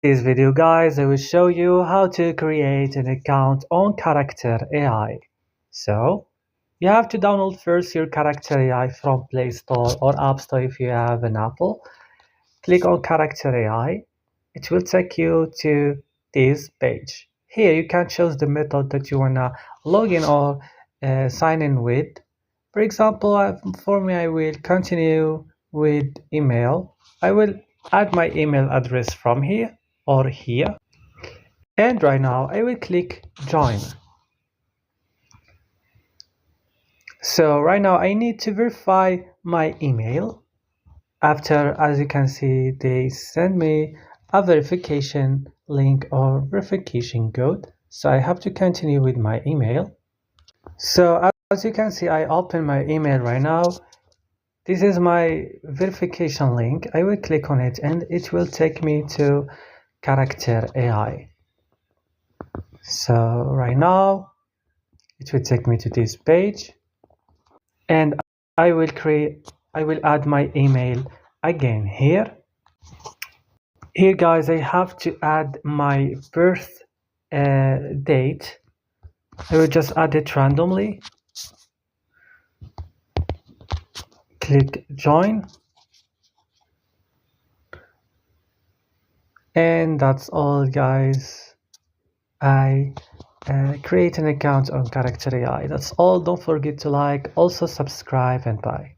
This video guys, I will show you how to create an account on Character.AI. So you have to download first your Character.AI from Play Store or App Store if you have an Apple. Click on Character.AI. It will take you to this page. Here you can choose the method that you wanna log in or sign in with. For example, for me, I will continue with email. I will add my email address from here or here. And right now I will click join. So right now I need to verify my email. After, as you can see, they send me a verification link or verification code. So I have to continue with my email. So as you can see, I open my email right now. This is my verification link. I will click on it and it will take me to Character.AI. So right now it will take me to this page and I will add my email again here. Here guys, I have to add my birth date. I will just add it randomly. Click join. And that's all guys. I create an account on Character.AI. That's all. Don't forget to like, also subscribe, and bye.